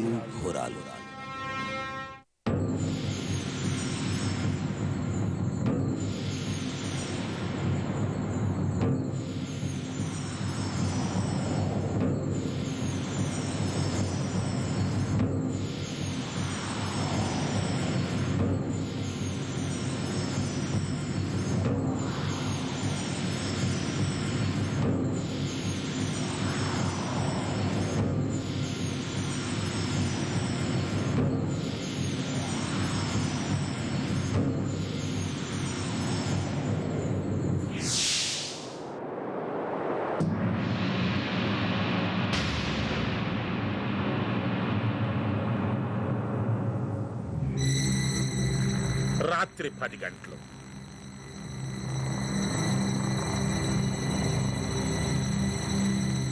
నేరాలు ఘోరాలు. రాత్రి 10 గంటలు.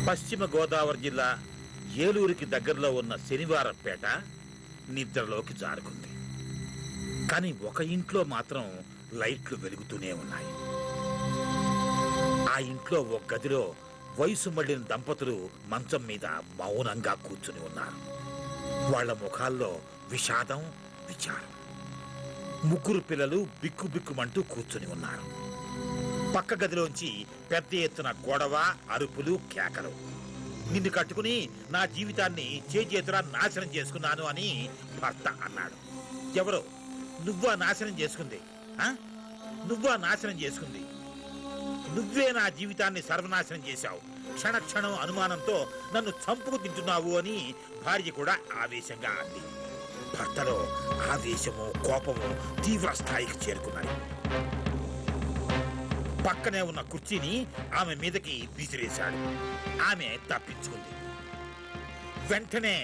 పశ్చిమ గోదావరి జిల్లా ఏలూరుకి దగ్గరలో ఉన్న శనివారంపేట నిద్రలోకి జారుకుంది. కానీ ఒక ఇంట్లో మాత్రం లైట్లు వెలుగుతూనే ఉన్నాయి. ఆ ఇంట్లో ఒక గదిలో వయసు మళ్లిన దంపతులు మంచం మీద మౌనంగా కూర్చుని ఉన్నారు. వాళ్ల ముఖాల్లో విషాదం, విచారం. ముగ్గురు పిల్లలు బిక్కుబిక్కుమంటూ కూర్చుని ఉన్నారు. పక్క గదిలోంచి పెద్ద ఎత్తున గొడవ, అరుపులు, కేకలు. నిన్ను కట్టుకుని నా జీవితాన్ని చేతులా నాశనం చేసుకున్నాను అని భర్త అన్నాడు. ఎవరో? నువ్వా నాశనం చేసుకుంది? నువ్వా నాశనం చేసుకుంది? నువ్వే నా జీవితాన్ని సర్వనాశనం చేశావు. క్షణక్షణం అనుమానంతో నన్ను చంపుకు తింటున్నావు అని భార్య కూడా ఆవేశంగా అంది. భర్తలో ఆవేశము, కోపము తీవ్ర స్థాయికి చేరుకున్నాయి. పక్కనే ఉన్న కుర్చీని ఆమె మీదకి విసిరేశాడు. ఆమె తప్పించుకుంది. వెంటనే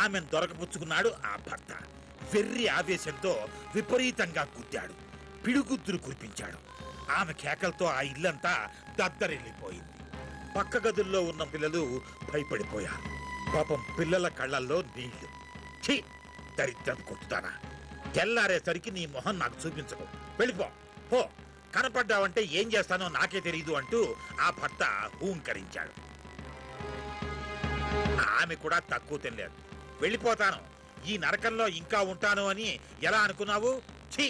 ఆమెను దొరకపుచ్చుకున్నాడు ఆ భర్త. వెర్రి ఆవేశంతో విపరీతంగా గుద్దాడు. పిడుగుద్దులు కురిపించాడు. ఆమె కేకలతో ఆ ఇల్లంతా దద్దరిల్లిపోయింది. పక్క గదుల్లో ఉన్న పిల్లలు భయపడిపోయారు. పాపం పిల్లల కళ్ళల్లో నీళ్లు. ఛీ, దరిద్రం కొట్టుతానా! తెల్లారేసరికి నీ మొహం నాకు చూపించకు, వెళ్ళిపో, పో. కనపడ్డావంటే ఏం చేస్తానో నాకే తెలియదు అంటూ ఆ భర్త హూంకరించాడు. ఆమె కూడా తక్కువ తినలేదు. వెళ్ళిపోతాను, ఈ నరకంలో ఇంకా ఉంటాను అని ఎలా అనుకున్నావు? ఛీ!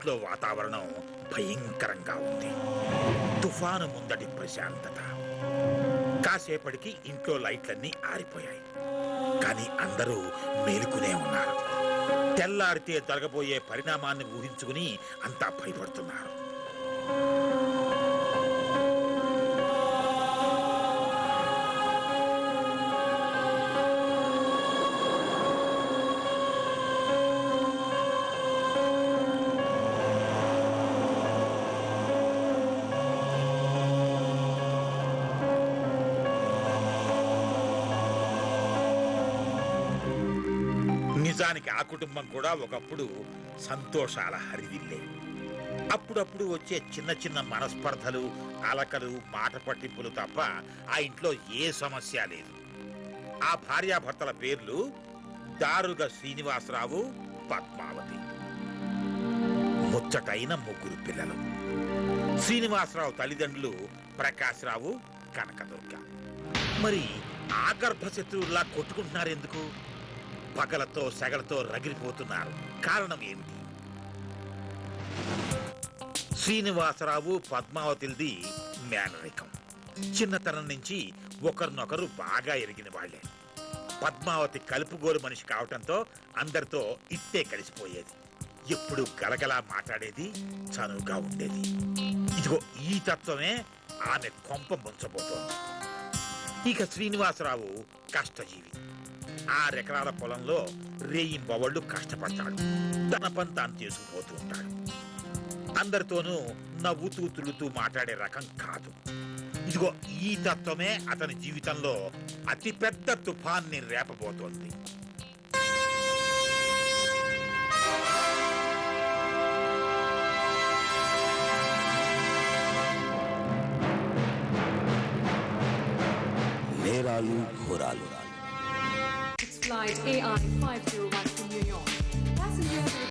ఇంట్లో వాతావరణం భయంకరంగా ఉంది. తుఫాను ముందటి ప్రశాంతత. కాసేపటికి ఇంట్లో లైట్లన్నీ ఆరిపోయాయి. కానీ అందరూ మేలుకునే ఉన్నారు. తెల్లారితే జరగబోయే పరిణామాన్ని ఊహించుకుని అంతా భయపడుతున్నారు. నిజానికి ఆ కుటుంబం కూడా ఒకప్పుడు సంతోషాల హరివిల్లే. అప్పుడప్పుడు వచ్చే చిన్న చిన్న మనస్పర్ధలు, అలకలు, మాట పట్టింపులు తప్ప ఆ ఇంట్లో ఏ సమస్య లేదు. ఆ భార్యాభర్తల పేర్లు దారుగ శ్రీనివాసరావు, పద్మావతి. ముచ్చటైన ముగ్గురు పిల్లలు. శ్రీనివాసరావు తల్లిదండ్రులు ప్రకాశ్రావు, కనకదుర్గ. మరి ఆ గర్భశత్రువుల్లా కొట్టుకుంటున్నారెందుకు? పగలతో సెగలతో రగిలిపోతున్నారు. కారణం ఏమిటి? శ్రీనివాసరావు, పద్మావతిది మేనరికం. చిన్నతనం నుంచి ఒకరినొకరు బాగా ఎరిగిన వాళ్లే. పద్మావతి కలుపుగోలు మనిషి కావటంతో అందరితో ఇట్టే కలిసిపోయేది. ఎప్పుడు గలగలా మాట్లాడేది, చనువుగా ఉండేది. ఇదిగో ఈ తత్వమే ఆమె కొంప ముంచబోతోంది. ఇక శ్రీనివాసరావు కష్టజీవి. 6 ఎకరాల పొలంలో రేయింబవళ్ళు కష్టపడతాడు. తన పని తాను చేసుకుపోతూ ఉంటాడు. అందరితోనూ నవ్వుతూ తులుతూ మాట్లాడే రకం కాదు. ఇదిగో ఈ తత్వమే అతని జీవితంలో అతిపెద్ద తుఫాన్ని రేపబోతోంది. నేరాలు ఘోరాలు. flight AI 501 to New York.